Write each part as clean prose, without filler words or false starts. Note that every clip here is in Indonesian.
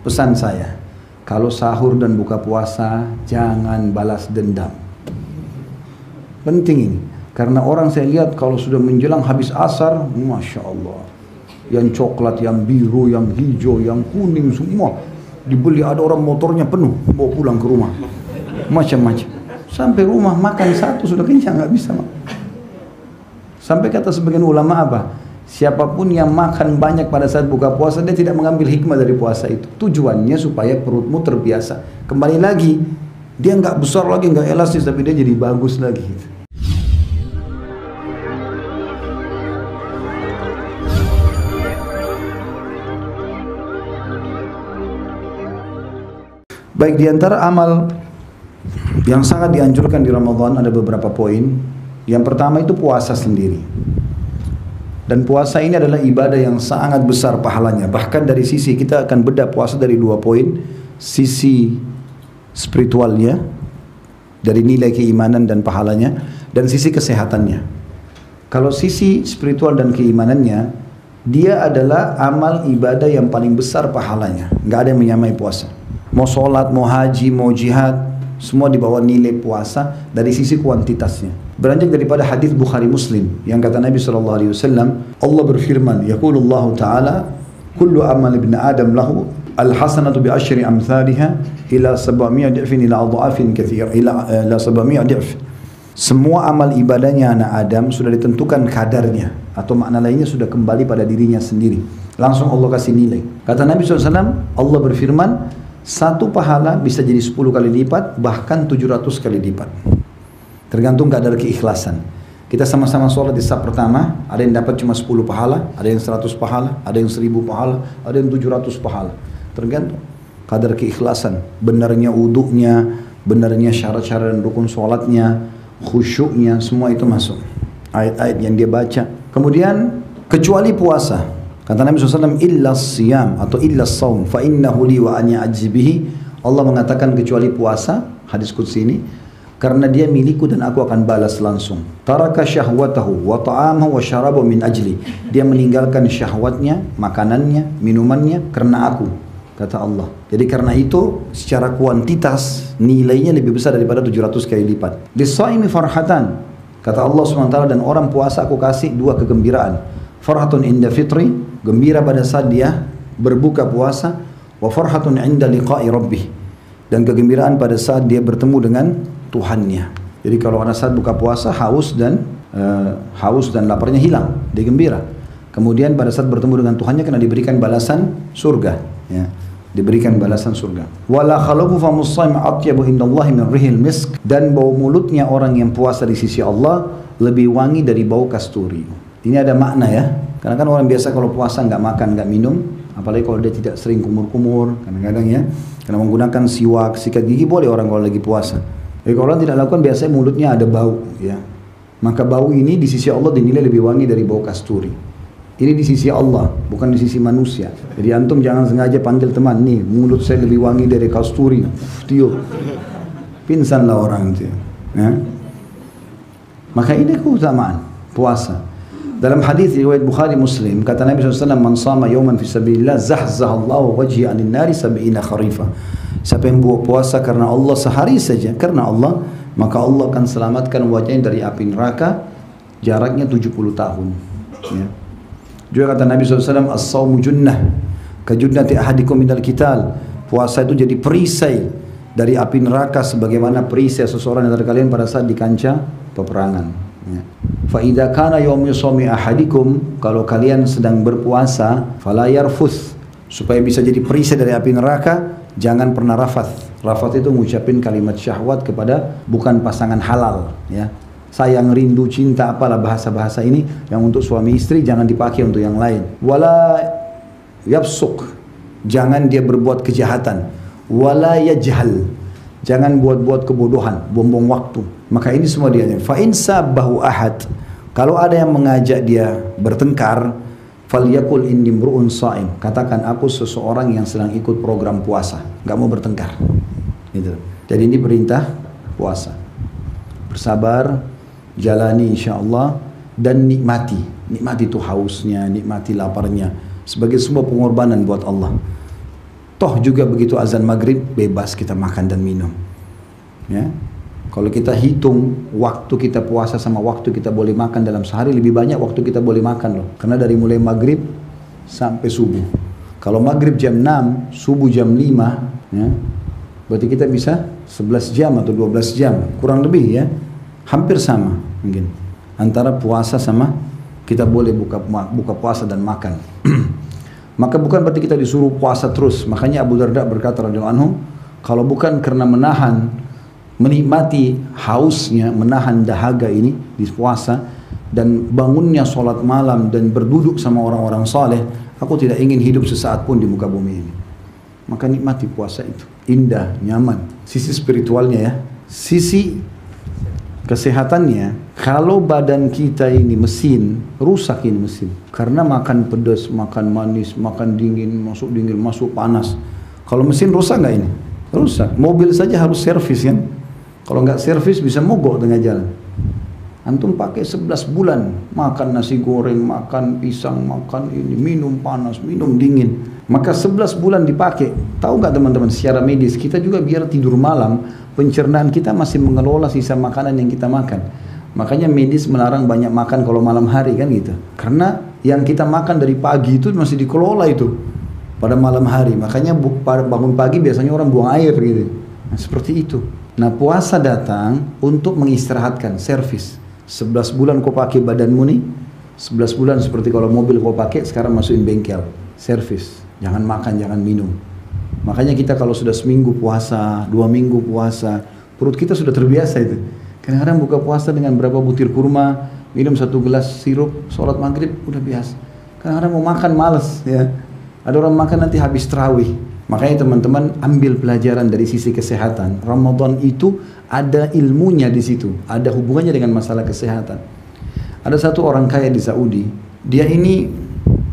pesan saya, kalau sahur dan buka puasa jangan balas dendam. Penting ini, karena orang saya lihat kalau sudah menjelang habis asar, Masya Allah, yang coklat, yang biru, yang hijau, yang kuning semua dibeli. Ada orang motornya penuh bawa pulang ke rumah, macam-macam. Sampai rumah makan satu sudah kenyang, nggak bisa. Sampai kata sebagian ulama apa? Siapapun yang makan banyak pada saat buka puasa, dia tidak mengambil hikmah dari puasa itu. Tujuannya supaya perutmu terbiasa. Kembali lagi, dia nggak besar lagi, nggak elastis, tapi dia jadi bagus lagi. Baik, di antara amal yang sangat dianjurkan di Ramadan ada beberapa poin. Yang pertama itu puasa sendiri. Dan puasa ini adalah ibadah yang sangat besar pahalanya. Bahkan dari sisi, kita akan bedah puasa dari dua poin. Sisi spiritualnya, dari nilai keimanan dan pahalanya, dan sisi kesehatannya. Kalau sisi spiritual dan keimanannya, dia adalah amal ibadah yang paling besar pahalanya. Nggak ada yang menyamai puasa. Mau sholat, mau haji, mau jihad, semua di bawah nilai puasa dari sisi kuantitasnya. Beranjak daripada hadis Bukhari Muslim yang kata Nabi SAW, Allah berfirman, yaqulullahu ta'ala, kullu amal ibn Adam lahu al-hasanatu bi asyri amthaliha ila 700 di'fin ila adha'afin katsir ila 700 di'f. Semua amal ibadahnya anak Adam sudah ditentukan kadarnya, atau makna lainnya sudah kembali pada dirinya sendiri. Langsung Allah kasih nilai. Kata Nabi SAW, Allah berfirman, satu pahala bisa jadi 10 kali lipat, bahkan 700 kali lipat. Tergantung kadar keikhlasan. Kita sama-sama sholat di saf pertama, ada yang dapat cuma 10 pahala, ada yang 100 pahala, ada yang 1000 pahala, ada yang 700 pahala. Tergantung kadar keikhlasan, benarnya wudunya, benarnya syarat-syarat dan rukun sholatnya, khusyuknya, semua itu masuk. Ayat-ayat yang dia baca. Kemudian, kecuali puasa. Kata Nabi SAW, illa siyam atau illa saum, fa innahu li wa ani ajzibihi. Allah mengatakan kecuali puasa, hadis qudsi ini, karena dia milikku dan aku akan balas langsung. Taraka syahwatahu wa ta'amahu wa syarabahu min ajli. Dia meninggalkan syahwatnya, makanannya, minumannya karena aku, kata Allah. Jadi karena itu secara kuantitas nilainya lebih besar daripada 700 kali lipat. Lis-shaimi farhatan. Kata Allah SWT, dan orang puasa aku kasih dua kegembiraan. Farhatun inda fitri, gembira pada saat dia berbuka puasa, wa farhatun inda liqa'i rabbih, dan kegembiraan pada saat dia bertemu dengan Tuhannya. Jadi kalau pada saat buka puasa haus dan laparnya hilang, dia gembira. Kemudian pada saat bertemu dengan Tuhannya kena diberikan balasan surga, ya. Diberikan balasan surga. Wala khalufu famus shaim atyabu indallahi min rihil misk, dan bau mulutnya orang yang puasa di sisi Allah lebih wangi dari bau kasturi. Ini ada makna ya. Karena kan orang biasa kalau puasa nggak makan, nggak minum, apalagi kalau dia tidak sering kumur-kumur, kadang-kadang ya, karena menggunakan siwak, sikat gigi boleh orang kalau lagi puasa. Jadi kalau orang tidak lakukan, biasanya mulutnya ada bau, ya. Maka bau ini di sisi Allah dinilai lebih wangi dari bau kasturi. Ini di sisi Allah, bukan di sisi manusia. Jadi antum jangan sengaja panggil teman, nih mulut saya lebih wangi dari kasturi, tiup, pingsanlah orang itu. Ya. Maka ini keutamaan puasa. Dalam hadis riwayat Bukhari Muslim, kata Nabi SAW, man sama yawman fi sabilillah zahzahallahu wajhi anin nari sab'ina kharifa. Siapa yang buat puasa karena Allah sehari saja, karena Allah, maka Allah akan selamatkan wajahnya dari api neraka, jaraknya 70 tahun. Ya. Juga kata Nabi SAW, as-sawmu junnah, kajunnati ahadikum minal qital. Puasa itu jadi perisai dari api neraka, sebagaimana perisai seseorang dari kalian pada saat di kancah peperangan. Ya. Fa idza kana yawmu shaumi ahadikum, kalau kalian sedang berpuasa, fala yarfuth, supaya bisa jadi perisai dari api neraka, jangan pernah rafath. Rafath itu mengucapkan kalimat syahwat kepada bukan pasangan halal, ya. Sayang, rindu, cinta, apalah bahasa-bahasa ini yang untuk suami istri jangan dipakai untuk yang lain. Wala yafsuk, jangan dia berbuat kejahatan. Wala yajhal, jangan buat-buat kebodohan, buang-buang waktu. Maka ini semua dia. Fa in sabbahu ahad, kalau ada yang mengajak dia bertengkar, falyakul inni mru'un sha'im, katakan aku seseorang yang sedang ikut program puasa, enggak mau bertengkar. Gitu. Jadi ini perintah puasa. Bersabar, jalani insyaallah, dan nikmati itu hausnya, nikmati laparnya, sebagai sebuah pengorbanan buat Allah. Toh juga begitu azan maghrib bebas kita makan dan minum. Ya, kalau kita hitung waktu kita puasa sama waktu kita boleh makan dalam sehari, lebih banyak waktu kita boleh makan loh. Karena dari mulai maghrib sampai subuh. Kalau maghrib jam 6, subuh jam 5, ya, berarti kita bisa 11 jam atau 12 jam, kurang lebih ya. Hampir sama mungkin antara puasa sama kita boleh buka puasa dan makan. Maka bukan berarti kita disuruh puasa terus. Makanya Abu Darda berkata radhiyallahu anhu, kalau bukan karena menikmati hausnya, menahan dahaga ini di puasa dan bangunnya sholat malam dan berduduk sama orang-orang saleh, aku tidak ingin hidup sesaat pun di muka bumi ini. Maka nikmati puasa itu, indah, nyaman. Sisi spiritualnya ya, sisi kesehatannya, kalau badan kita ini mesin, rusak ini mesin. Karena makan pedas, makan manis, makan dingin, masuk panas. Kalau mesin rusak nggak ini? Rusak. Mobil saja harus servis kan? Kalau nggak servis bisa mogok tengah jalan. Antum pakai 11 bulan, makan nasi goreng, makan pisang, makan ini, minum panas, minum dingin. Maka 11 bulan dipakai. Tahu nggak teman-teman, secara medis kita juga biar tidur malam, pencernaan kita masih mengelola sisa makanan yang kita makan. Makanya medis melarang banyak makan kalau malam hari kan gitu. Karena yang kita makan dari pagi itu masih dikelola itu pada malam hari. Makanya bangun pagi biasanya orang buang air gitu. Nah, seperti itu. Nah, puasa datang untuk mengistirahatkan, servis. 11 bulan kau pakai badanmu nih, 11 bulan seperti kalau mobil kau pakai, sekarang masukin bengkel, servis. Jangan makan, jangan minum. Makanya kita kalau sudah seminggu puasa, 2 minggu puasa, perut kita sudah terbiasa itu. Kadang-kadang buka puasa dengan berapa butir kurma, minum 1 gelas sirup, sholat maghrib, udah biasa. Kadang-kadang mau makan males ya. Ada orang makan nanti habis tarawih. Makanya teman-teman ambil pelajaran dari sisi kesehatan. Ramadan itu ada ilmunya di situ, ada hubungannya dengan masalah kesehatan. Ada satu orang kaya di Saudi, dia ini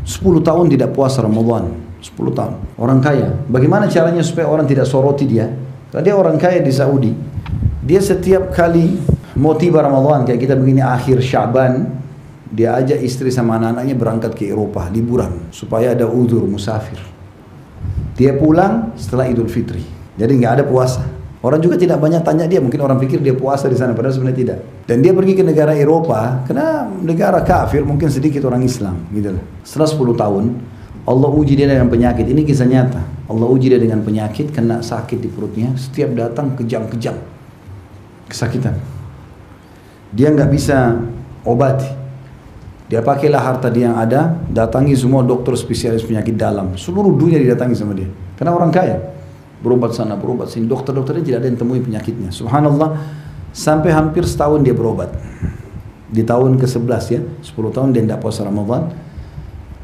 10 tahun tidak puasa Ramadan, 10 tahun. Orang kaya. Bagaimana caranya supaya orang tidak soroti dia? Karena dia orang kaya di Saudi. Dia setiap kali mau tiba Ramadan kayak kita begini akhir Syaban, dia ajak istri sama anak-anaknya berangkat ke Eropa liburan supaya ada uzur musafir. Dia pulang setelah Idul Fitri. Jadi nggak ada puasa. Orang juga tidak banyak tanya dia, mungkin orang pikir dia puasa di sana, padahal sebenarnya tidak. Dan dia pergi ke negara Eropa, karena negara kafir mungkin sedikit orang Islam, gitu. Setelah 10 tahun, Allah uji dia dengan penyakit. Ini kisah nyata. Allah uji dia dengan penyakit, kena sakit di perutnya, setiap datang kejang-kejang, kesakitan. Dia nggak bisa obati. Dia pakailah harta dia yang ada, datangi semua dokter spesialis penyakit dalam, seluruh dunia didatangi sama dia. Karena orang kaya. Berobat sana, berobat sini, dokter-dokternya tidak ada yang temui penyakitnya. Subhanallah, sampai hampir setahun dia berobat. Di tahun ke-11 ya, 10 tahun dia tidak puasa Ramadan.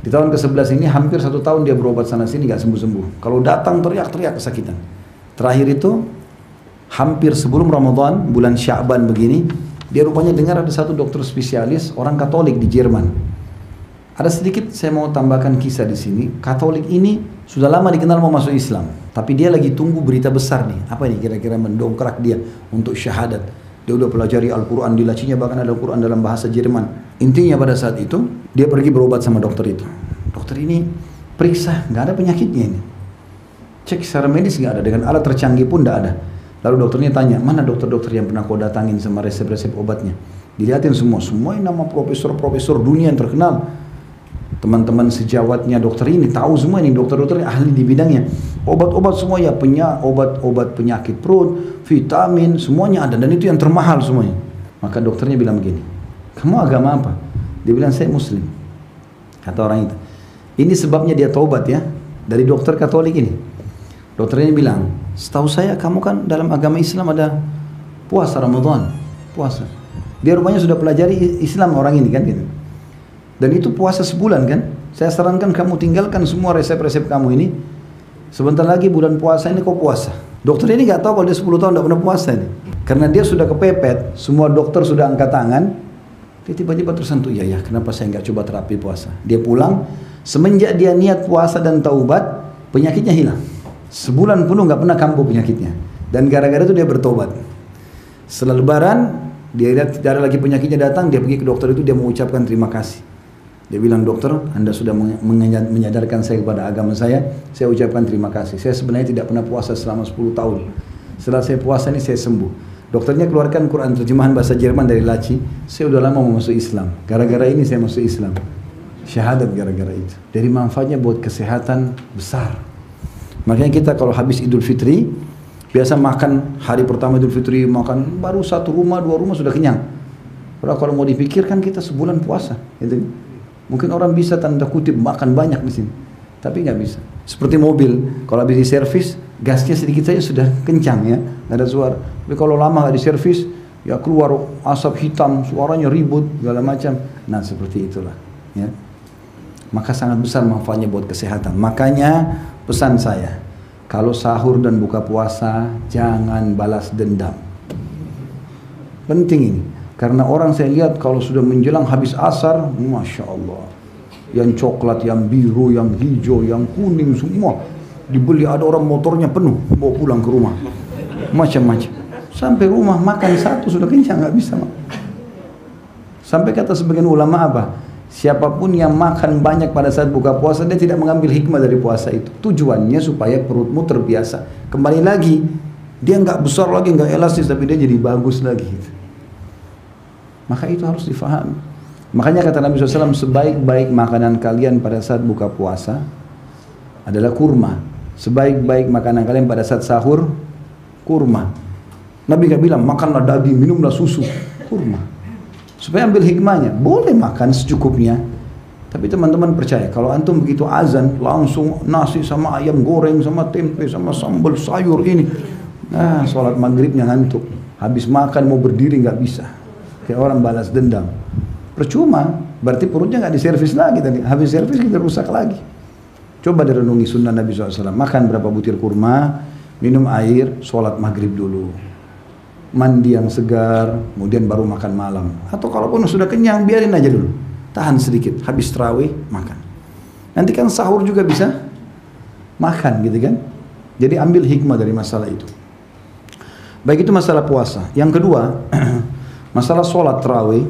Di tahun ke-11 ini hampir 1 tahun dia berobat sana sini nggak sembuh-sembuh. Kalau datang teriak-teriak kesakitan. Terakhir itu hampir sebelum Ramadan, bulan Sya'ban begini, dia rupanya dengar ada satu dokter spesialis orang Katolik di Jerman. Ada sedikit saya mau tambahkan kisah di sini. Katolik ini sudah lama dikenal mau masuk Islam, tapi dia lagi tunggu berita besar nih. Apa ini kira-kira mendongkrak dia untuk syahadat? Dia udah pelajari Al-Quran, dilacinya bahkan ada Al-Quran dalam bahasa Jerman. Intinya pada saat itu dia pergi berobat sama dokter itu. Dokter ini periksa, nggak ada penyakitnya ini. Cek secara medis nggak ada, dengan alat tercanggih pun nggak ada. Lalu dokternya tanya, mana dokter-dokter yang pernah kau datangin sama resep-resep obatnya? Dilihatin semua ini nama profesor-profesor dunia yang terkenal. Teman-teman sejawatnya dokter ini tahu semua ini, dokter-dokter ahli di bidangnya. Obat-obat semua ya, obat-obat penyakit perut, vitamin, semuanya ada, dan itu yang termahal semuanya. Maka dokternya bilang begini, kamu agama apa? Dia bilang, saya Muslim. Kata orang itu, ini sebabnya dia taubat ya, dari dokter Katolik ini. Dokternya bilang, setahu saya kamu kan dalam agama Islam ada puasa Ramadan, puasa. Dia rupanya sudah pelajari Islam orang ini kan gitu. Dan itu puasa sebulan kan. Saya sarankan kamu tinggalkan semua resep-resep kamu ini. Sebentar lagi bulan puasa ini kau puasa. Dokter ini gak tahu kalau dia 10 tahun tidak pernah puasa ini. Karena dia sudah kepepet, semua dokter sudah angkat tangan. Dia tiba-tiba tersentuh, ya kenapa saya gak coba terapi puasa. Dia pulang, semenjak dia niat puasa dan taubat, penyakitnya hilang. Sebulan penuh gak pernah kambuh penyakitnya. Dan gara-gara itu dia bertobat. Setelah lebaran, dia lihat tidak ada lagi penyakitnya datang, dia pergi ke dokter itu, dia mengucapkan terima kasih. Dia bilang, dokter, Anda sudah menyadarkan saya kepada agama saya ucapkan terima kasih. Saya sebenarnya tidak pernah puasa selama 10 tahun. Setelah saya puasa ini saya sembuh. Dokternya keluarkan Quran terjemahan bahasa Jerman dari laci. Saya udah lama mau masuk Islam. Gara-gara ini saya masuk Islam. Syahadat gara-gara itu. Dari manfaatnya buat kesehatan besar. Makanya kita kalau habis Idul Fitri, biasa makan hari pertama Idul Fitri, makan baru 1 rumah, 2 rumah sudah kenyang. Kalau mau dipikirkan kita sebulan puasa, gitu. Mungkin orang bisa tanda kutip makan banyak di sini, tapi nggak bisa. Seperti mobil, kalau habis diservis, gasnya sedikit saja sudah kencang ya, nggak ada suara. Tapi kalau lama nggak diservis, ya keluar asap hitam, suaranya ribut, segala macam. Nah seperti itulah. Ya. Maka sangat besar manfaatnya buat kesehatan. Makanya pesan saya, kalau sahur dan buka puasa, jangan balas dendam. Penting ini. Karena orang saya lihat kalau sudah menjelang habis asar, Masya Allah. Yang coklat, yang biru, yang hijau, yang kuning semua dibeli. Ada orang motornya penuh, bawa pulang ke rumah. Macam-macam. Sampai rumah makan satu sudah kenyang, nggak bisa. Sampai kata sebagian ulama apa? Siapapun yang makan banyak pada saat buka puasa, dia tidak mengambil hikmah dari puasa itu. Tujuannya supaya perutmu terbiasa. Kembali lagi, dia nggak besar lagi, nggak elastis, tapi dia jadi bagus lagi. Maka itu harus difahami. Makanya kata Nabi SAW, sebaik-baik makanan kalian pada saat buka puasa adalah kurma. Sebaik-baik makanan kalian pada saat sahur, kurma. Nabi gak bilang, makanlah daging, minumlah susu. Kurma. Supaya ambil hikmahnya. Boleh makan secukupnya. Tapi teman-teman percaya, kalau antum begitu azan, langsung nasi sama ayam goreng, sama tempe, sama sambal, sayur ini. Nah, sholat maghribnya ngantuk. Habis makan mau berdiri gak bisa. Kayak orang balas dendam. Percuma, berarti perutnya nggak diservis lagi tadi. Habis servis kita rusak lagi. Coba direnungi sunnah Nabi SAW. Makan berapa butir kurma, minum air, sholat maghrib dulu. Mandi yang segar, kemudian baru makan malam. Atau kalaupun sudah kenyang, biarin aja dulu. Tahan sedikit, habis tarawih, makan. Nanti kan sahur juga bisa makan gitu kan. Jadi ambil hikmah dari masalah itu. Baik, itu masalah puasa. Yang kedua, masalah sholat tarawih.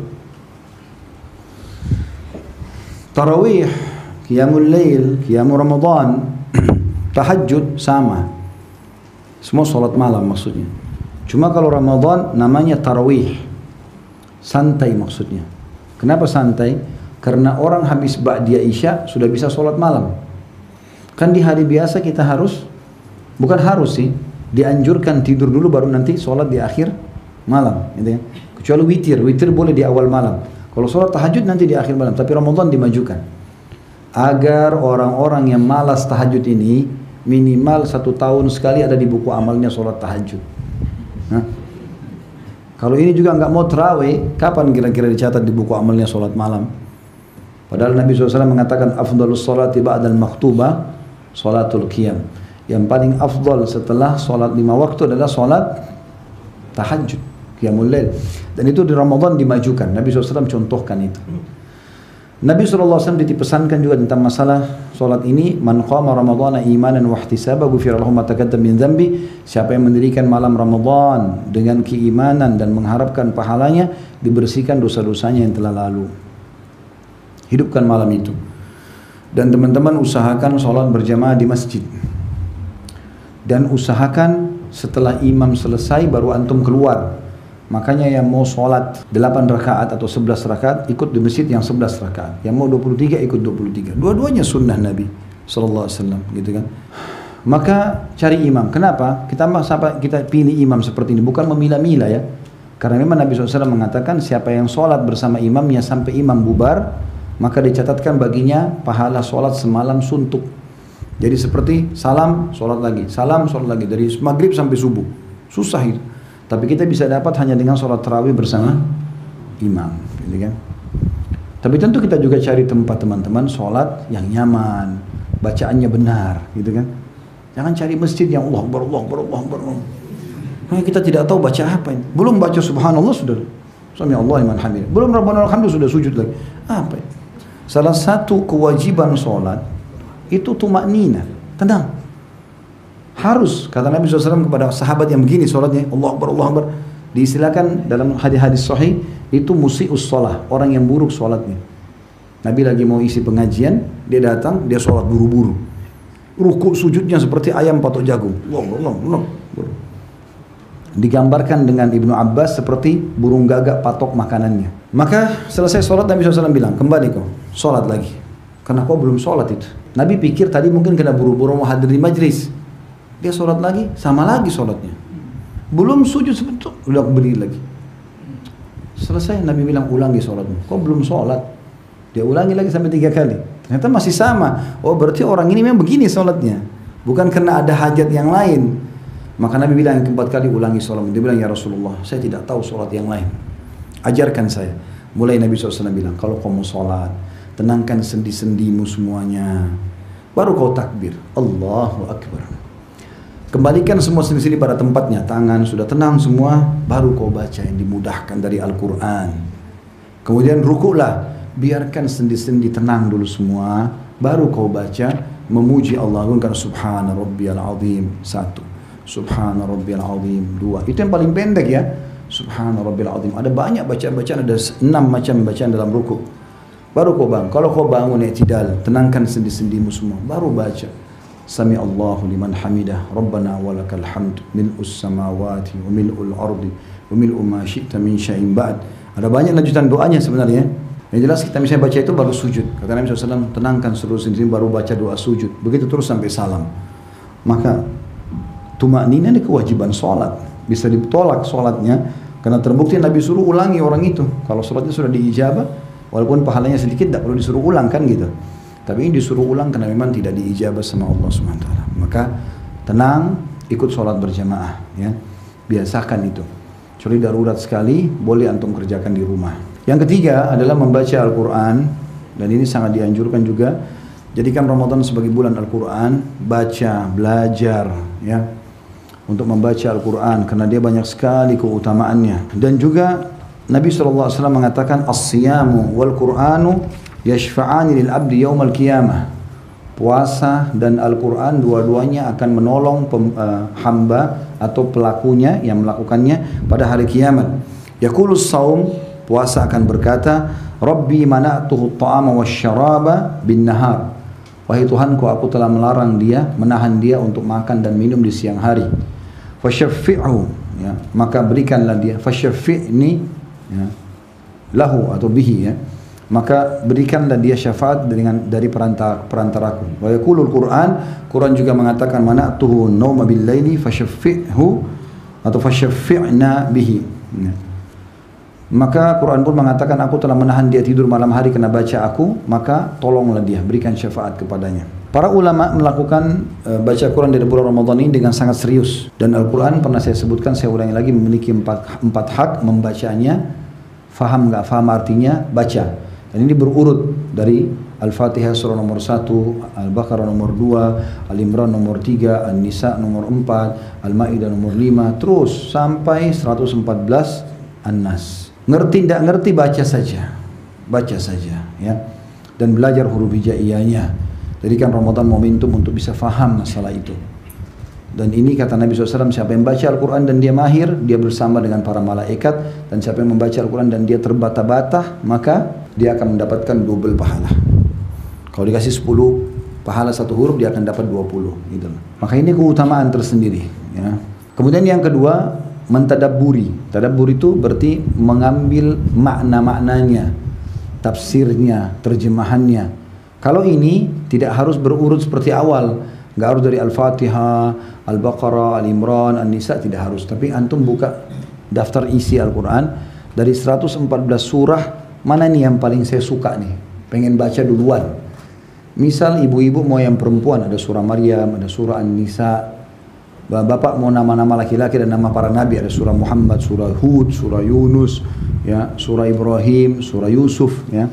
Tarawih, qiyamul lail, qiyamul Ramadan, tahajud sama. Semua sholat malam maksudnya. Cuma kalau Ramadan namanya tarawih. Santai maksudnya. Kenapa santai? Karena orang habis ba'diyah isya sudah bisa sholat malam. Kan di hari biasa kita harus, bukan harus sih, dianjurkan tidur dulu baru nanti sholat di akhir malam, gitu ya. Kecuali witir boleh di awal malam. Kalau sholat tahajud nanti di akhir malam, tapi Ramadan dimajukan. Agar orang-orang yang malas tahajud ini minimal 1 tahun sekali ada di buku amalnya sholat tahajud. Nah, kalau ini juga nggak mau tarawih, kapan kira-kira dicatat di buku amalnya sholat malam? Padahal Nabi SAW mengatakan afdalus sholati ba'dal maktubah sholatul qiyam. Yang paling afdal setelah sholat 5 waktu adalah sholat tahajud. Qiyamul Lail. Dan itu di Ramadan dimajukan. Nabi SAW contohkan itu. Nabi SAW dipesankan juga tentang masalah solat ini. Man qama Ramadana imanan wa ihtisaba ghufira lahu ma taqaddama min dhanbi. Siapa yang mendirikan malam Ramadan dengan keimanan dan mengharapkan pahalanya, dibersihkan dosa-dosanya yang telah lalu. Hidupkan malam itu. Dan teman-teman usahakan solat berjamaah di masjid. Dan usahakan setelah imam selesai baru antum keluar. Makanya yang mau sholat 8 rakaat atau 11 rakaat ikut di masjid yang 11 rakaat. Yang mau 23 ikut 23. Dua-duanya sunnah Nabi SAW, gitu kan. Maka cari imam. Kenapa? Kita pilih imam seperti ini bukan memilah-milah ya. Karena memang Nabi SAW mengatakan siapa yang sholat bersama imamnya sampai imam bubar, maka dicatatkan baginya pahala sholat semalam suntuk. Jadi seperti salam sholat lagi, salam sholat lagi dari maghrib sampai subuh. Susah itu. Tapi kita bisa dapat hanya dengan sholat tarawih bersama imam, gitu kan. Tapi tentu kita juga cari tempat teman-teman sholat yang nyaman, bacaannya benar, gitu kan. Jangan cari masjid yang Allah Akbar, Allah Akbar, Allah Akbar. Nah, kita tidak tahu baca apa ini. Belum baca subhanallah sudah sami Allah liman hamid. Belum rabbana alhamdulillah sudah sujud lagi. Apa ini? Salah satu kewajiban sholat itu tumaknina, tenang. Harus, kata Nabi SAW kepada sahabat yang begini sholatnya, Allah Akbar, Allah Akbar. Diistilahkan dalam hadis-hadis sahih, itu musi'us sholah, orang yang buruk sholatnya. Nabi lagi mau isi pengajian, dia datang, dia sholat buru-buru. Rukuk sujudnya seperti ayam patok jagung. Digambarkan dengan Ibnu Abbas seperti burung gagak patok makanannya. Maka selesai sholat Nabi SAW bilang, kembali kau, sholat lagi. Karena kau belum sholat itu. Nabi pikir tadi mungkin kena buru-buru mau hadir di majlis. Dia sholat lagi, sama lagi sholatnya. Belum sujud sebentar, udah berdiri lagi. Selesai Nabi bilang, ulangi sholatmu. Kau belum sholat. Dia ulangi lagi sampai 3 kali. Ternyata masih sama. Oh berarti orang ini memang begini sholatnya. Bukan karena ada hajat yang lain. Maka Nabi bilang yang keempat kali ulangi sholat. Dia bilang, ya Rasulullah, saya tidak tahu sholat yang lain. Ajarkan saya. Mulai Nabi SAW bilang, kalau kau mau sholat, tenangkan sendi-sendimu semuanya. Baru kau takbir. Allahu Akbar. Kembalikan semua sendi-sendi pada tempatnya. Tangan sudah tenang semua. Baru kau baca yang dimudahkan dari Al-Quran. Kemudian rukuklah. Biarkan sendi-sendi tenang dulu semua. Baru kau baca memuji Allah. Karena subhana rabbiyal azim. 1. Subhana rabbiyal azim 2. Itu yang paling pendek ya. Subhana rabbiyal azim. Ada banyak bacaan-bacaan, ada 6 macam bacaan dalam rukuk. Baru kau bangun. Kalau kau bangun i'tidal, tenangkan sendi-sendimu semua. Baru baca Sami Allahu liman hamidah. Rabbana walakal hamd. Mil'us samawati wa mil'ul ardi wa mil'u ma syi'ta min syai'in ba'd. Ada banyak lanjutan doanya sebenarnya. Yang jelas kita misalnya baca itu baru sujud. Kata Nabi SAW, tenangkan seluruh sendi baru baca doa sujud. Begitu terus sampai salam. Maka tumaknina ini kewajiban sholat. Bisa ditolak sholatnya karena terbukti Nabi suruh ulangi orang itu. Kalau sholatnya sudah diijabah, walaupun pahalanya sedikit, tidak perlu disuruh ulang kan gitu. Tapi ini disuruh ulang karena memang tidak diijabah sama Allah SWT. Maka tenang, ikut sholat berjamaah ya. Biasakan itu. Kecuali darurat sekali, boleh antum kerjakan di rumah. Yang ketiga adalah membaca Al-Quran. Dan ini sangat dianjurkan juga. Jadikan Ramadan sebagai bulan Al-Quran. Baca, belajar ya, untuk membaca Al-Quran. Karena dia banyak sekali keutamaannya. Dan juga Nabi SAW mengatakan, As-siyamu wal-Quranu yashfa'ani lil-abdi yawmal qiyamah. Puasa dan Al-Quran dua-duanya akan menolong hamba atau pelakunya yang melakukannya pada hari kiamat. Yaqulus saum, puasa akan berkata, Rabbi mana'tuhu ta'ama wasyaraba bin nahar. Wahai Tuhanku, aku telah melarang dia, menahan dia untuk makan dan minum di siang hari. Fasyaffi'hu, ya, maka berikanlah dia. Fasyaffi'ni, ya, lahu atau bihi, ya, maka berikanlah dia syafaat dari perantaraku. Wa yaqulul Quran, Quran juga mengatakan, mana'tuhu nauma bil laili fasyaffi'hu atau fasyaffi'na bihi. Ya. Maka Quran pun mengatakan, aku telah menahan dia tidur malam hari karena baca aku, maka tolonglah dia, berikan syafaat kepadanya. Para ulama melakukan baca Quran dari bulan Ramadan ini dengan sangat serius. Dan Al-Quran pernah saya sebutkan, saya ulangi lagi, memiliki empat hak membacanya. Faham nggak faham artinya, baca. Dan ini berurut dari Al-Fatihah surah nomor 1, Al-Baqarah nomor 2, Al-Imran nomor 3, An-Nisa nomor 4, Al-Ma'idah nomor 5, terus sampai 114 An-Nas. Ngerti tidak ngerti, baca saja ya, dan belajar huruf hijaiyahnya. Jadikan Ramadan momentum untuk bisa faham masalah itu. Dan ini kata Nabi SAW, siapa yang baca Al-Quran dan dia mahir, dia bersama dengan para malaikat. Dan siapa yang membaca Al-Quran dan dia terbata-bata, maka dia akan mendapatkan double pahala. Kalau dikasih 10 pahala satu huruf, dia akan dapat 20 gitu. Maka ini keutamaan tersendiri ya. Kemudian yang kedua, mentadabburi. Tadabbur itu berarti mengambil makna-maknanya, tafsirnya, terjemahannya. Kalau ini tidak harus berurut seperti awal, nggak harus dari Al-Fatihah, Al-Baqarah, Al-Imran, An-Nisa, tidak harus. Tapi antum buka daftar isi Al-Quran, dari 114 surah, mana nih yang paling saya suka nih, pengen baca duluan. Misal ibu-ibu mau yang perempuan, ada surah Maryam, ada surah An-Nisa. Bapak mau nama-nama laki-laki dan nama para nabi, ada surah Muhammad, surah Hud, surah Yunus, ya, surah Ibrahim, surah Yusuf, ya.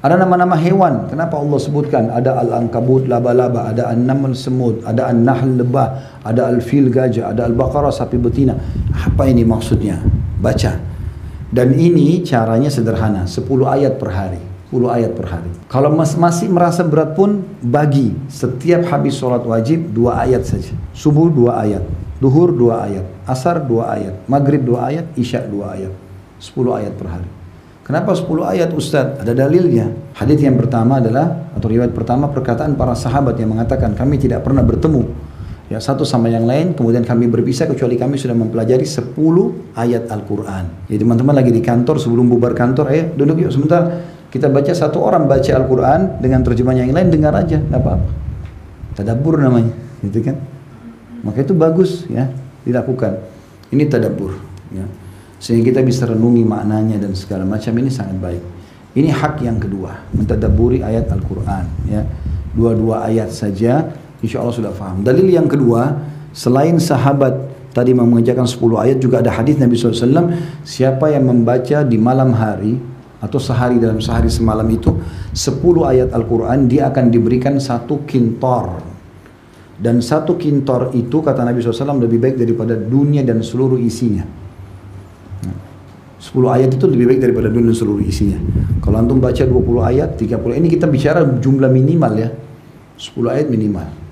Ada nama-nama hewan, kenapa Allah sebutkan? Ada Al-Ankabut, laba-laba, ada An-Naml semut, ada An-Nahl lebah, ada Al-Fil gajah, ada Al-Baqarah sapi betina. Apa ini maksudnya? Baca. Dan ini caranya sederhana, 10 ayat per hari. 10 ayat per hari. Kalau masih merasa berat pun, bagi setiap habis sholat wajib 2 ayat saja. Subuh 2 ayat, duhur 2 ayat, asar 2 ayat, maghrib 2 ayat, isya 2 ayat. 10 ayat per hari. Kenapa 10 ayat Ustaz? Ada dalilnya. Hadis yang pertama adalah, atau riwayat pertama, perkataan para sahabat yang mengatakan kami tidak pernah bertemu ya satu sama yang lain, kemudian kami berpisah kecuali kami sudah mempelajari 10 ayat Al-Quran. Jadi teman-teman lagi di kantor, sebelum bubar kantor, ayo duduk yuk sebentar, kita baca, satu orang baca Al-Quran dengan terjemahan yang lain, dengar aja, nggak apa-apa. Tadabbur namanya, gitu kan? Maka itu bagus ya dilakukan. Ini tadabbur ya. Sehingga kita bisa renungi maknanya dan segala macam, ini sangat baik. Ini hak yang kedua, mentadabburi ayat Al-Quran ya. Dua-dua ayat saja insya Allah sudah faham. Dalil yang kedua, selain sahabat tadi mengerjakan 10 ayat, juga ada hadis Nabi SAW, siapa yang membaca di malam hari atau sehari, dalam sehari semalam itu 10 ayat Al-Quran, dia akan diberikan 1 kintor. Dan 1 kintor itu kata Nabi SAW lebih baik daripada dunia dan seluruh isinya. 10 ayat itu lebih baik daripada dunia dan seluruh isinya. Kalau antum baca 20 ayat, 30, ini kita bicara jumlah minimal ya, 10 ayat minimal.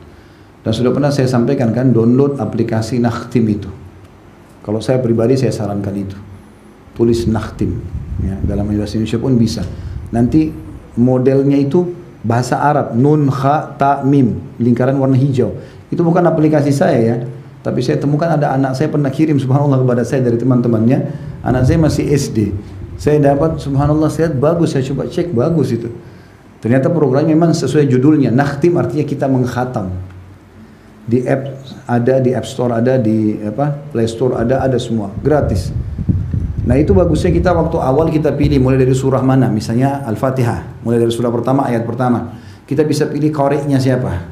Dan sudah pernah saya sampaikan kan, download aplikasi Nakhtim itu. Kalau saya pribadi saya sarankan itu. Tulis Nakhtim ya, dalam bahasa Indonesia pun bisa. Nanti modelnya itu bahasa Arab, nun, kha, ta, mim, lingkaran warna hijau. Itu bukan aplikasi saya ya, tapi saya temukan ada anak saya pernah kirim subhanallah kepada saya dari teman-temannya. Anak saya masih SD. Saya dapat subhanallah, saya bagus, saya coba cek, bagus itu. Ternyata programnya memang sesuai judulnya. Nakhtim artinya kita mengkhatam. Di app ada, di App Store ada, di Play Store ada semua, gratis. Nah itu bagusnya kita waktu awal kita pilih mulai dari surah mana, misalnya Al-Fatihah, mulai dari surah pertama, ayat pertama. Kita bisa pilih qoreknya siapa,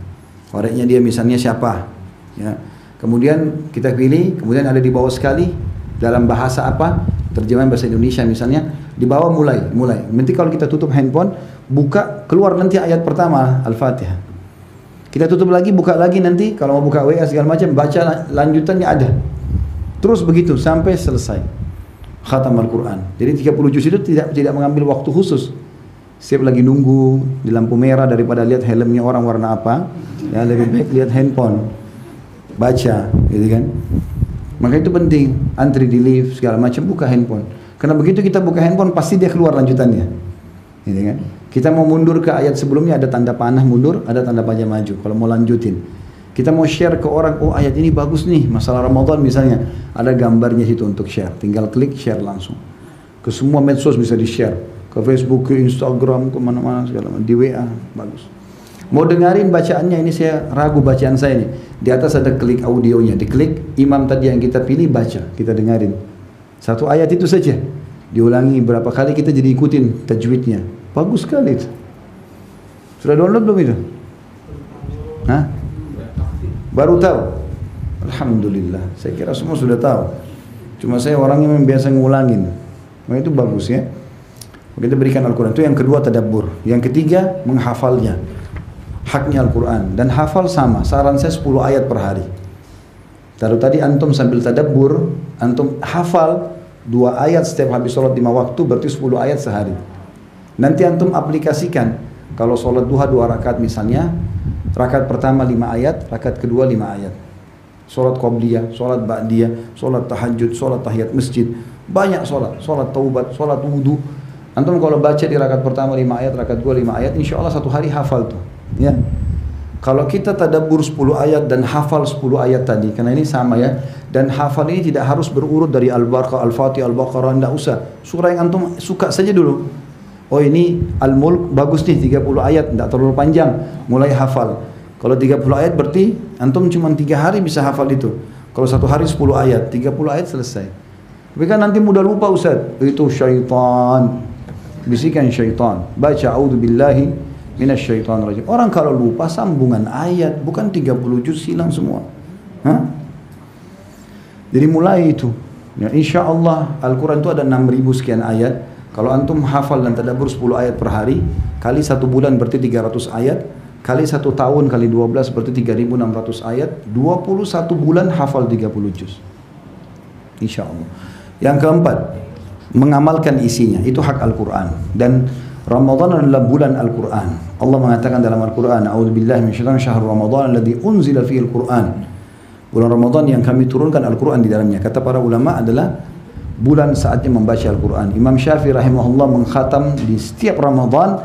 qoreknya dia misalnya siapa. Ya. Kemudian kita pilih, kemudian ada di bawah sekali dalam bahasa apa, terjemahan bahasa Indonesia misalnya, di bawah mulai. Nanti kalau kita tutup handphone, buka, keluar nanti ayat pertama Al-Fatihah. Kita tutup lagi, buka lagi nanti, kalau mau buka WA segala macam, baca lanjutannya ada. Terus begitu sampai selesai khatam Al-Quran. Jadi 30 juz itu tidak mengambil waktu khusus. Setiap lagi nunggu di lampu merah daripada lihat helmnya orang warna apa, ya lebih baik lihat handphone, baca, gitu kan. Maka itu penting, antri di lift segala macam, buka handphone. Karena begitu kita buka handphone pasti dia keluar lanjutannya, gitu kan. Kita mau mundur ke ayat sebelumnya, ada tanda panah mundur, ada tanda panah maju. Kalau mau lanjutin, kita mau share ke orang, oh ayat ini bagus nih, masalah Ramadan misalnya, ada gambarnya situ untuk share. Tinggal klik share langsung. Ke semua medsos bisa di share, ke Facebook, ke Instagram, ke mana-mana segala macam, di WA, bagus. Mau dengerin bacaannya, ini saya ragu bacaan saya nih. Di atas ada klik audionya, diklik imam tadi yang kita pilih baca, kita dengerin. 1 ayat itu saja, diulangi berapa kali kita jadi ikutin tajwidnya. Bagus sekali itu. Sudah download belum itu? Hah? Baru tahu? Alhamdulillah. Saya kira semua sudah tahu. Cuma saya orangnya memang biasa ngulangin. Nah, itu bagus ya. Kita berikan Al-Quran. Itu yang kedua tadabbur. Yang ketiga menghafalnya. Haknya Al-Quran. Dan hafal sama. Saran saya 10 ayat per hari. Kalau tadi antum sambil tadabbur, antum hafal 2 ayat setiap habis sholat 5 waktu, berarti 10 ayat sehari. Nanti antum aplikasikan, kalau sholat duha 2 rakaat misalnya, rakaat pertama 5 ayat, rakaat kedua 5 ayat. Sholat qobliyah, sholat ba'diyah, sholat tahajud, sholat tahiyat masjid, banyak sholat taubat, sholat wudu. Antum kalau baca di rakaat pertama 5 ayat, rakaat kedua 5 ayat, insya Allah 1 hari hafal tuh. Ya. Kalau kita tadabbur 10 ayat dan hafal 10 ayat tadi, karena ini sama ya, dan hafal ini tidak harus berurut dari Al-Baqarah, Al-Fatihah, Al-Baqarah, tidak usah. Surah yang antum suka saja dulu. Oh ini Al-Mulk bagus nih 30 ayat, tidak terlalu panjang, mulai hafal. Kalau 30 ayat berarti antum cuma 3 hari bisa hafal itu. Kalau 1 hari 10 ayat, 30 ayat selesai. Tapi kan nanti mudah lupa Ustaz, itu syaitan, bisikan syaitan. Baca a'udzubillahi minasyaitonir rajim. Orang kalau lupa sambungan ayat, bukan 30 juz hilang semua. Hah? Jadi mulai itu. Ya, insya Allah Al-Quran itu ada 6.000 sekian ayat. Kalau antum hafal dan tadabbur 10 ayat per hari, kali 1 bulan berarti 300 ayat, kali 1 tahun kali 12 berarti 3.600 ayat, 21 bulan hafal 30 juz. Insya Allah. Yang keempat, mengamalkan isinya, itu hak Al-Quran. Dan Ramadan adalah bulan Al-Quran. Allah mengatakan dalam Al-Quran, A'udzubillahi minasyaitonir rajim, syahrul Ramadan alladzi unzila fihil Quran. Bulan Ramadan yang kami turunkan Al-Quran di dalamnya. Kata para ulama adalah bulan saatnya membaca Al-Quran. Imam Syafi'i rahimahullah mengkhatam di setiap Ramadan,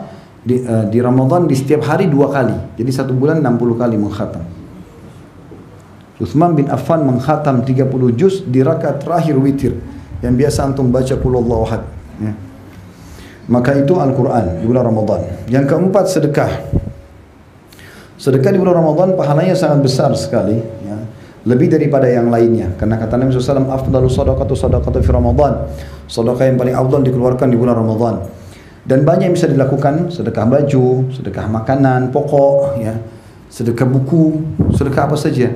di Ramadan di setiap hari 2 kali. Jadi 1 bulan 60 kali mengkhatam. Utsman bin Affan mengkhatam 30 juz di rakaat terakhir witir, yang biasa antum baca qul huwallahu ahad. Ya. Maka itu Al-Quran di bulan Ramadan. Yang keempat, sedekah. Sedekah di bulan Ramadan pahalanya sangat besar sekali, ya. Lebih daripada yang lainnya. Karena kata Nabi SAW, afdalu sadaqatu fi Ramadan. Sedekah yang paling afdal dikeluarkan di bulan Ramadan. Dan banyak yang bisa dilakukan, sedekah baju, sedekah makanan pokok, ya, sedekah buku, sedekah apa saja.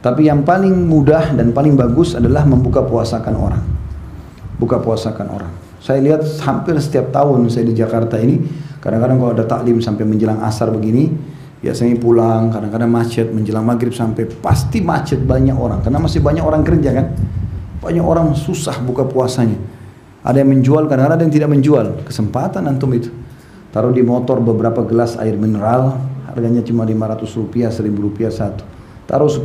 Tapi yang paling mudah dan paling bagus adalah membuka puasakan orang. Buka puasakan orang. Saya lihat hampir setiap tahun saya di Jakarta ini, kadang-kadang kalau ada taklim sampai menjelang asar begini, biasanya pulang, kadang-kadang macet, menjelang maghrib sampai pasti macet banyak orang. Karena masih banyak orang kerja kan. Banyak orang susah buka puasanya. Ada yang menjual, kadang-kadang ada yang tidak menjual. Kesempatan antum itu. Taruh di motor beberapa gelas air mineral, harganya cuma Rp500, Rp1.000 satu. Taruh 10,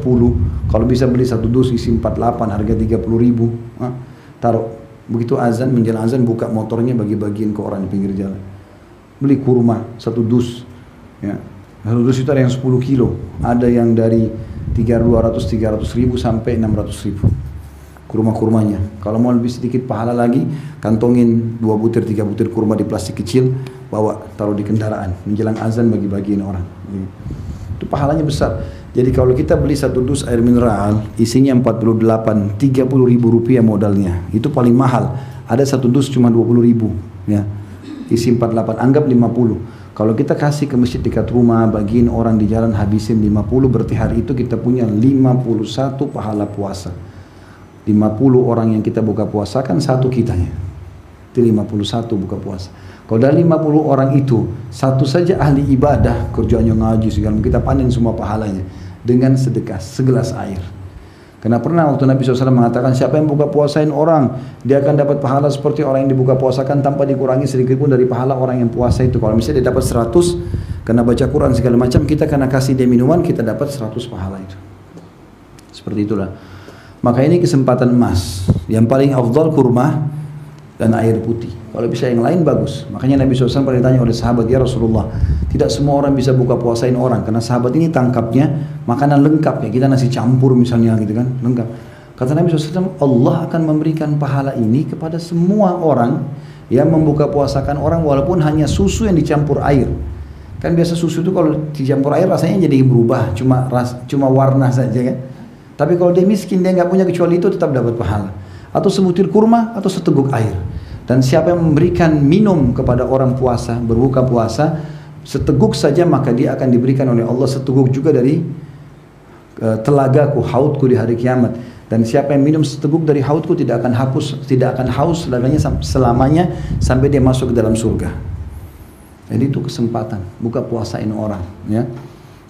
kalau bisa beli 1 dus isi 48, harga 30.000. Taruh, begitu azan, menjelang azan buka motornya, bagi-bagiin ke orang di pinggir jalan. Beli kurma 1 dus, ya. 1 dus itu ada yang 10 kilo, ada yang dari 300.000 sampai 600.000 kurma-kurmanya. Kalau mau lebih sedikit pahala lagi, kantongin 2 butir 3 butir kurma di plastik kecil, bawa taruh di kendaraan, menjelang azan bagi-bagiin orang. Itu pahalanya besar. Jadi kalau kita beli 1 dus air mineral, isinya 48, 30 ribu rupiah modalnya. Itu paling mahal. Ada 1 dus cuma 20 ribu. Ya. Isi 48, anggap 50. Kalau kita kasih ke masjid dekat rumah, bagiin orang di jalan, habisin 50, berarti hari itu kita punya 51 pahala puasa. 50 orang yang kita buka puasa kan 1 kitanya. Itu 51 buka puasa. Kalau dari 50 orang itu, 1 saja ahli ibadah, kerjanya ngaji segala, kita panen semua pahalanya dengan sedekah segelas air. Karena pernah waktu Nabi SAW mengatakan, siapa yang buka puasain orang, dia akan dapat pahala seperti orang yang dibuka puasakan tanpa dikurangi sedikit pun dari pahala orang yang puasa itu. Kalau misalnya dia dapat 100 karena baca Quran segala macam, kita karena kasih dia minuman, kita dapat 100 pahala itu. Seperti itulah. Maka ini kesempatan emas. Yang paling afdal kurma dan air putih. Kalau bisa yang lain bagus. Makanya Nabi SAW pernah ditanya oleh sahabat, ya Rasulullah, tidak semua orang bisa buka puasain orang. Karena sahabat ini tangkapnya makanan lengkap, ya kita nasi campur misalnya gitu kan, lengkap. Kata Nabi SAW, Allah akan memberikan pahala ini kepada semua orang yang membuka puasakan orang walaupun hanya susu yang dicampur air. Kan biasa susu itu kalau dicampur air rasanya jadi berubah, cuma warna saja kan. Tapi kalau dia miskin, dia nggak punya kecuali itu, tetap dapat pahala. Atau sebutir kurma atau seteguk air. Dan siapa yang memberikan minum kepada orang puasa, berbuka puasa, seteguk saja, maka dia akan diberikan oleh Allah seteguk juga dari telagaku, hautku di hari kiamat. Dan siapa yang minum seteguk dari hautku tidak akan haus selamanya sampai dia masuk ke dalam surga. Jadi itu kesempatan, buka puasain orang, ya.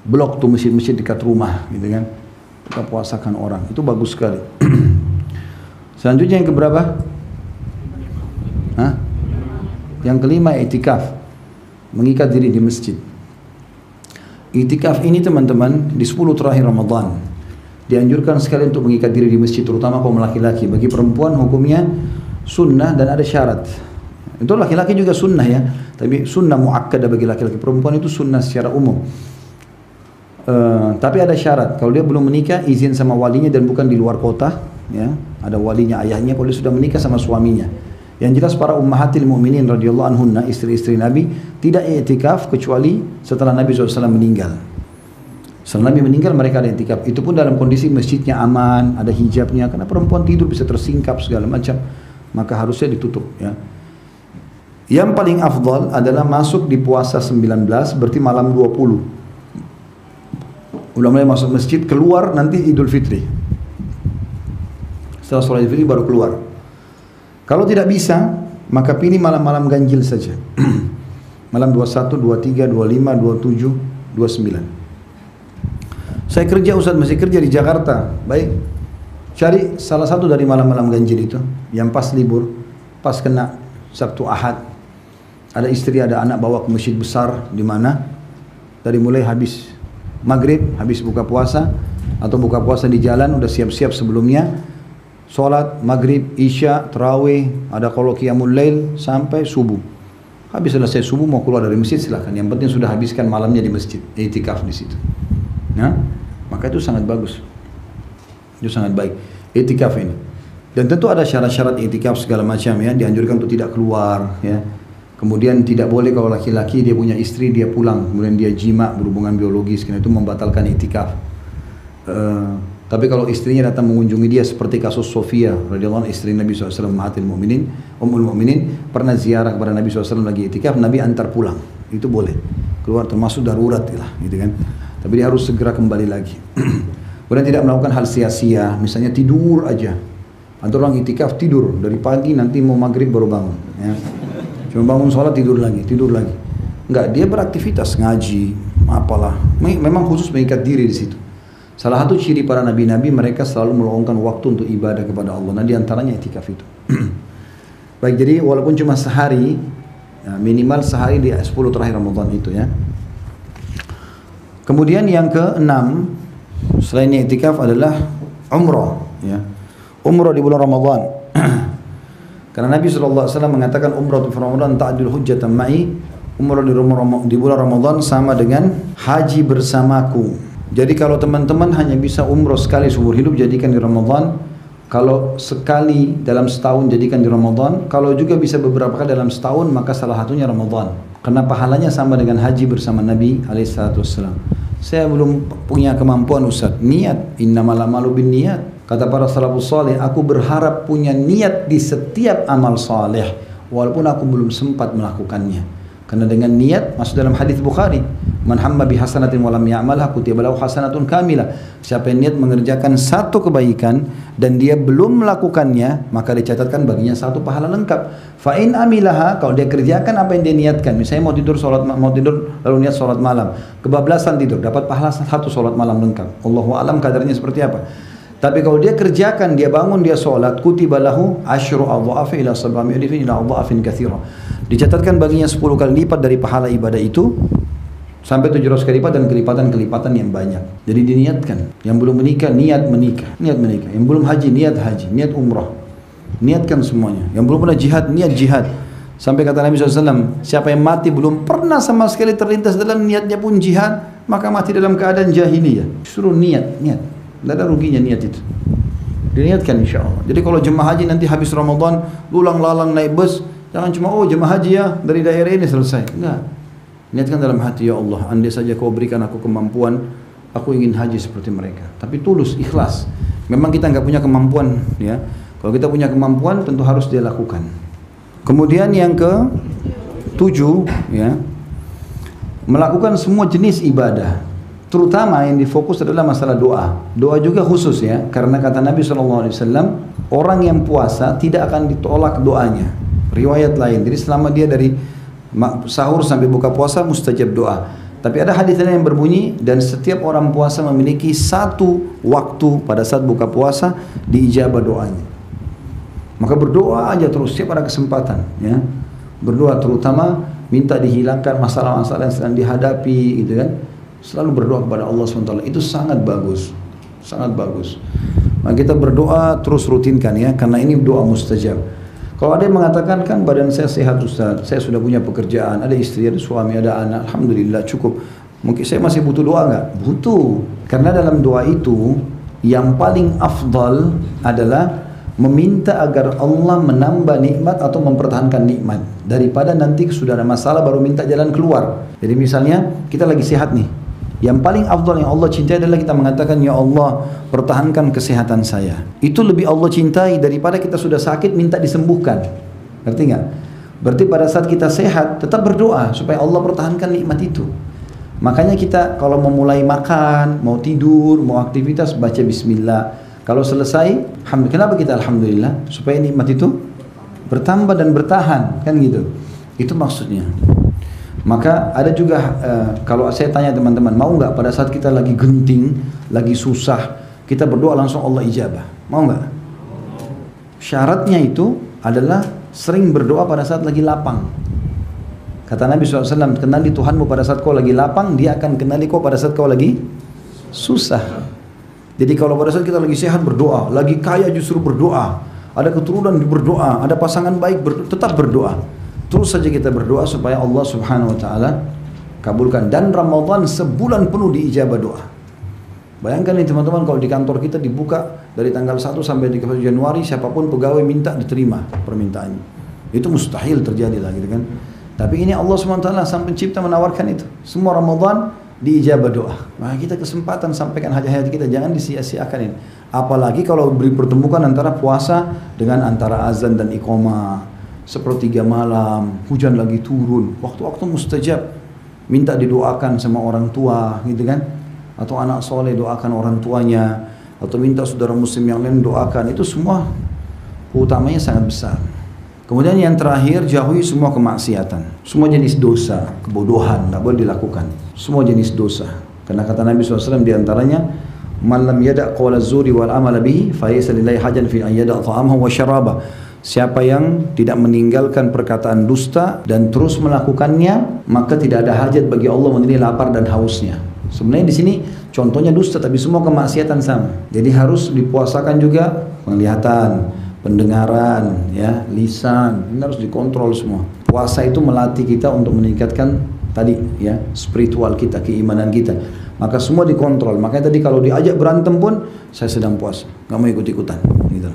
Blok tuh masjid-masjid dekat rumah, gitu kan. Buka puasakan orang, itu bagus sekali. Selanjutnya yang keberapa? Hah? Yang kelima, i'tikaf, mengikat diri di masjid. I'tikaf ini teman-teman di 10 terakhir Ramadan dianjurkan sekali untuk mengikat diri di masjid, terutama kaum laki-laki. Bagi perempuan hukumnya sunnah dan ada syarat. Itu laki-laki juga sunnah ya, tapi sunnah muakkadah bagi laki-laki. Perempuan itu sunnah secara umum. Tapi ada syarat. Kalau dia belum menikah, izin sama walinya dan bukan di luar kota, ya. Ada walinya, ayahnya. Kalau dia sudah menikah sama suaminya. Yang jelas para ummahatil mu'minin radhiyallahu anhunna, istri-istri Nabi, tidak i'tikaf kecuali setelah Nabi SAW meninggal. Setelah Nabi meninggal mereka ada i'tikaf. Itu pun dalam kondisi masjidnya aman, ada hijabnya. Karena perempuan tidur bisa tersingkap segala macam, maka harusnya ditutup. Ya. Yang paling afdal adalah masuk di puasa 19, berarti malam 20. Udah mulai masuk masjid, keluar nanti Idul Fitri. Setelah sholat Idul Fitri baru keluar. Kalau tidak bisa, maka pilih malam-malam ganjil saja. Malam 21, 23, 25, 27, 29. Saya kerja, Ustaz masih kerja di Jakarta. Baik, cari salah satu dari malam-malam ganjil itu, yang pas libur, pas kena Sabtu Ahad. Ada istri, ada anak bawa ke masjid besar, di mana dari mulai habis maghrib, habis buka puasa, atau buka puasa di jalan, udah siap-siap sebelumnya, sholat maghrib, isya, tarawih, ada kalau qiyamul lail sampai subuh. Habis selesai subuh mau keluar dari masjid silakan. Yang penting sudah habiskan malamnya di masjid, i'tikaf di situ. Nah, maka itu sangat bagus. Itu sangat baik i'tikaf ini. Dan tentu ada syarat-syarat i'tikaf segala macam ya, dianjurkan untuk tidak keluar ya. Kemudian tidak boleh kalau laki-laki dia punya istri dia pulang, kemudian dia jima berhubungan biologis, karena itu membatalkan i'tikaf. Tapi kalau istrinya datang mengunjungi dia seperti kasus Sofia radhiyallahu anha, istri Nabi SAW, Ummahatil Mukminin, Ummul Mukminin, pernah ziarah kepada Nabi SAW lagi i'tikaf, Nabi antar pulang. Itu boleh. Keluar termasuk darurat lah, gitu kan. Tapi dia harus segera kembali lagi. Kemudian tidak melakukan hal sia-sia, misalnya tidur aja. Ada orang i'tikaf tidur dari pagi nanti mau maghrib baru bangun, ya. Cuma bangun sholat tidur lagi, tidur lagi. Enggak, dia beraktivitas ngaji, apalah. Memang khusus mengikat diri di situ. Salah satu ciri para nabi-nabi mereka selalu meluangkan waktu untuk ibadah kepada Allah. Nah, di antaranya i'tikaf itu. Baik, jadi walaupun cuma sehari, ya, minimal sehari di 10 terakhir Ramadan itu ya. Kemudian yang keenam selain i'tikaf adalah umrah ya. Umrah di bulan Ramadan. Karena Nabi SAW mengatakan umrah di Ramadan ta'dil hujjatan ma'i. Umrah di bulan Ramadan sama dengan haji bersamaku. Jadi kalau teman-teman hanya bisa umrah sekali seumur hidup jadikan di Ramadan. Kalau sekali dalam setahun jadikan di Ramadan. Kalau juga bisa beberapa kali dalam setahun maka salah satunya Ramadan. Karena pahalanya sama dengan haji bersama Nabi SAW. Saya belum punya kemampuan Ustaz. Niat, innamal a'malu binniyat. Kata para salafus saleh, aku berharap punya niat di setiap amal saleh walaupun aku belum sempat melakukannya. Karena dengan niat masuk dalam hadis Bukhari, man hamma bi hasanatin wa lam ya'malha kutiba lahu hasanatun kamilah. Siapa yang niat mengerjakan satu kebaikan dan dia belum melakukannya, maka dicatatkan baginya satu pahala lengkap. Fa in amilaha, kalau dia kerjakan apa yang dia niatkan, misalnya mau tidur lalu niat salat malam, kebablasan tidur, dapat pahala satu salat malam lengkap. Allahu a'lam kadarnya seperti apa. Tapi kalau dia kerjakan, dia bangun, dia sholat, kutiba lahu asyru adha'afi ila sab'ami alifin ila adha'afin katsira. Dicatatkan baginya 10 kali lipat dari pahala ibadah itu sampai 700 kali lipat dan kelipatan-kelipatan yang banyak. Jadi diniatkan. Yang belum menikah, niat menikah. Niat menikah. Yang belum haji, niat umrah. Niatkan semuanya. Yang belum pernah jihad, niat jihad. Sampai kata Nabi SAW, siapa yang mati belum pernah sama sekali terlintas dalam niatnya pun jihad, maka mati dalam keadaan jahiliyah. Suruh niat. Tidak ada ruginya niat itu. Diniatkan insya Allah. Jadi kalau jemaah haji nanti habis Ramadan, lulang lalang naik bus, jangan cuma jemaah haji ya dari daerah ini selesai. Enggak. Niatkan dalam hati, ya Allah, andai saja kau berikan aku kemampuan, aku ingin haji seperti mereka. Tapi tulus, ikhlas. Memang kita nggak punya kemampuan, ya. Kalau kita punya kemampuan, tentu harus dia lakukan. Kemudian yang ke-7, ya, melakukan semua jenis ibadah. Terutama yang difokus adalah masalah doa. Doa juga khusus ya, karena kata Nabi SAW, orang yang puasa tidak akan ditolak doanya. Riwayat lain, jadi selama dia dari sahur sampai buka puasa mustajab doa. Tapi ada hadis lain yang berbunyi, dan setiap orang puasa memiliki satu waktu pada saat buka puasa diijabah doanya. Maka berdoa aja terus setiap ada kesempatan ya. Berdoa terutama minta dihilangkan masalah-masalah yang sedang dihadapi gitu kan. Selalu berdoa kepada Allah SWT. Itu sangat bagus. Sangat bagus. Maka kita berdoa terus rutinkan ya, karena ini doa mustajab. Kalau ada yang mengatakan, kan badan saya sehat Ustaz, saya sudah punya pekerjaan, ada istri, ada suami, ada anak, alhamdulillah cukup. Mungkin saya masih butuh doa nggak? Butuh. Karena dalam doa itu yang paling afdal adalah meminta agar Allah menambah nikmat atau mempertahankan nikmat, daripada nanti sudah ada masalah baru minta jalan keluar. Jadi misalnya kita lagi sehat nih, yang paling afdal yang Allah cintai adalah kita mengatakan, ya Allah pertahankan kesehatan saya. Itu lebih Allah cintai daripada kita sudah sakit minta disembuhkan. Ngerti nggak? Berarti pada saat kita sehat tetap berdoa supaya Allah pertahankan nikmat itu. Makanya kita kalau mau mulai makan, mau tidur, mau aktivitas baca bismillah. Kalau selesai, alhamdulillah. Kenapa kita alhamdulillah? Supaya nikmat itu bertambah dan bertahan, kan gitu. Itu maksudnya. Maka ada juga kalau saya tanya teman-teman, mau nggak pada saat kita lagi genting, lagi susah, kita berdoa langsung Allah ijabah? Mau nggak? Syaratnya itu adalah sering berdoa pada saat lagi lapang. Kata Nabi SAW, kenali Tuhanmu pada saat kau lagi lapang, dia akan kenali kau pada saat kau lagi susah. Jadi kalau pada saat kita lagi sehat berdoa, lagi kaya justru berdoa, ada keturunan berdoa, ada pasangan baik tetap berdoa. Terus saja kita berdoa supaya Allah Subhanahu wa taala kabulkan. Dan Ramadan sebulan penuh diijabah doa. Bayangkan nih teman-teman, kalau di kantor kita dibuka dari tanggal 1 sampai 31 Januari, siapapun pegawai minta diterima permintaannya. Itu mustahil terjadi lah gitu kan. Tapi ini Allah SWT sang pencipta menawarkan itu. Semua Ramadan diijabah doa. Maka kita kesempatan sampaikan hajat-hajat kita, jangan disia-siakan ini. Apalagi kalau beri pertemukan antara puasa dengan antara azan dan iqamah. Sepertiga malam, hujan lagi turun, waktu-waktu mustajab. Minta didoakan sama orang tua gitu kan. Atau anak soleh doakan orang tuanya, atau minta saudara muslim yang lain doakan. Itu semua utamanya sangat besar. Kemudian yang terakhir, jauhi semua kemaksiatan, semua jenis dosa, kebodohan, tidak boleh dilakukan. Semua jenis dosa. Karena kata Nabi SAW diantaranya, "Man lam yada' qawla zuri wal amala bihi, fa laysa lillahi hajan fi an yada' ta'amahu wa syarabah." Siapa yang tidak meninggalkan perkataan dusta dan terus melakukannya, maka tidak ada hajat bagi Allah mengenai lapar dan hausnya. Sebenarnya di sini contohnya dusta, tapi semua kemaksiatan sama. Jadi harus dipuasakan juga penglihatan, pendengaran, ya, lisan, ini harus dikontrol semua. Puasa itu melatih kita untuk meningkatkan tadi ya spiritual kita, keimanan kita. Maka semua dikontrol. Makanya tadi kalau diajak berantem pun saya sedang puasa, nggak mau ikut-ikutan, gitu.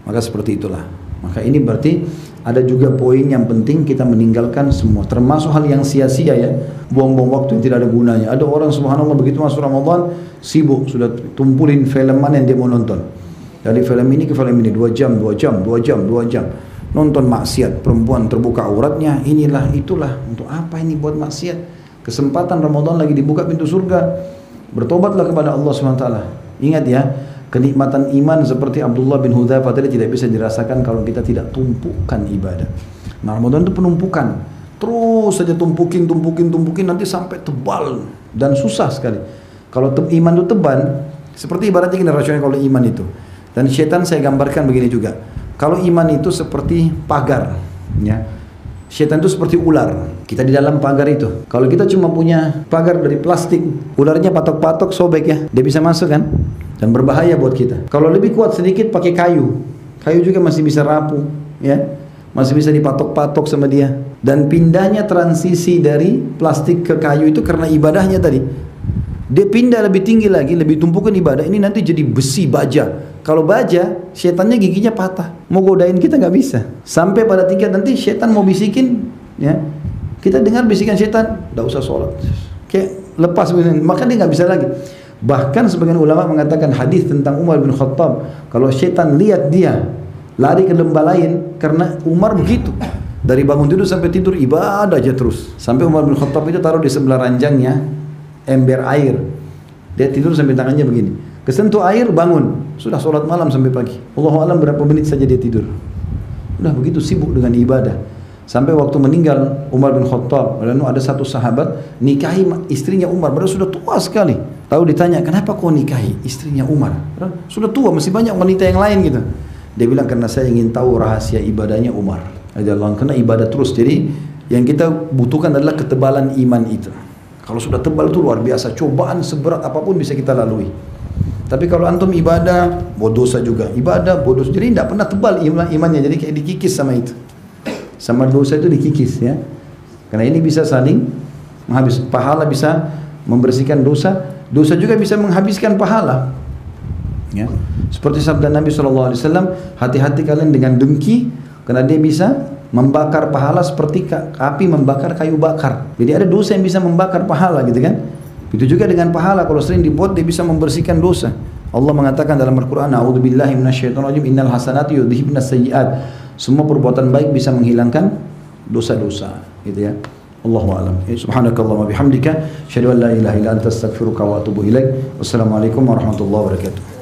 Maka seperti itulah. Maka ini berarti ada juga poin yang penting, kita meninggalkan semua, termasuk hal yang sia-sia ya, buang-buang waktu yang tidak ada gunanya. Ada orang subhanallah begitu masuk Ramadan sibuk, sudah tumpulin film mana yang dia mau nonton. Dari film ini ke film ini 2 jam, 2 jam, 2 jam, 2 jam. Nonton maksiat, perempuan terbuka auratnya, inilah itulah. Untuk apa ini buat maksiat? Kesempatan Ramadan lagi dibuka pintu surga. Bertobatlah kepada Allah SWT. Ingat ya, kenikmatan iman seperti Abdullah bin Hudzaifah tadi tidak bisa dirasakan kalau kita tidak tumpukan ibadah. Nah, Ramadan itu penumpukan. Terus saja tumpukin nanti sampai tebal dan susah sekali. Kalau iman itu tebal, seperti ibaratnya gini rasionalnya kalau iman itu. Dan syaitan saya gambarkan begini juga. Kalau iman itu seperti pagar, ya. Syaitan itu seperti ular. Kita di dalam pagar itu. Kalau kita cuma punya pagar dari plastik, ularnya patok-patok sobek ya, dia bisa masuk kan? Dan berbahaya buat kita. Kalau lebih kuat sedikit pakai kayu. Kayu juga masih bisa rapuh, ya. Masih bisa dipatok-patok sama dia. Dan pindahnya transisi dari plastik ke kayu itu karena ibadahnya tadi. Dia pindah lebih tinggi lagi, lebih tumpukan ibadah. Ini nanti jadi besi, baja. Kalau baja, setannya giginya patah. Mau godain kita nggak bisa. Sampai pada tingkat nanti setan mau bisikin, ya. Kita dengar bisikan setan, nggak usah sholat. Kayak lepas, maka dia nggak bisa lagi. Bahkan sebagian ulama mengatakan hadis tentang Umar bin Khattab, kalau setan lihat dia lari ke lembah lain, karena Umar begitu. Dari bangun tidur sampai tidur ibadah aja terus. Sampai Umar bin Khattab itu taruh di sebelah ranjangnya ember air. Dia tidur sampai tangannya begini. Kesentuh air bangun, sudah sholat malam sampai pagi. Allahu a'lam berapa menit saja dia tidur. Udah begitu sibuk dengan ibadah. Sampai waktu meninggal Umar bin Khattab, lalu ada satu sahabat nikahi istrinya Umar, padahal sudah tua sekali. Tahu ditanya, kenapa kau nikahi istrinya Umar? Sudah tua, masih banyak wanita yang lain gitu. Dia bilang, karena saya ingin tahu rahasia ibadahnya Umar. Karena ibadah terus. Jadi yang kita butuhkan adalah ketebalan iman itu. Kalau sudah tebal itu luar biasa, cobaan seberat apapun bisa kita lalui. Tapi kalau antum ibadah, dosa juga. Ibadah, dosa. Jadi tidak pernah tebal imannya. Jadi kayak dikikis sama itu. Sama dosa itu dikikis ya. Karena ini bisa saling menghabis. Pahala bisa membersihkan dosa. Dosa juga bisa menghabiskan pahala. Ya. Seperti sabda Nabi SAW, hati-hati kalian dengan dengki. Karena dia bisa membakar pahala seperti api membakar kayu bakar. Jadi ada dosa yang bisa membakar pahala gitu kan. Itu juga dengan pahala, kalau sering dibuat dia bisa membersihkan dosa. Allah mengatakan dalam Al-Quran, A'udzubillahi minasyaitonirrajim, innal hasanati yudhibnas sayyi'at. Semua perbuatan baik bisa menghilangkan dosa-dosa, gitu ya. Allahu a'lam. Subhanakallahumma bihamdika, asyhadu an la ilaha illa anta astaghfiruka wa atubu ilaik. Wassalamualaikum warahmatullahi wabarakatuh.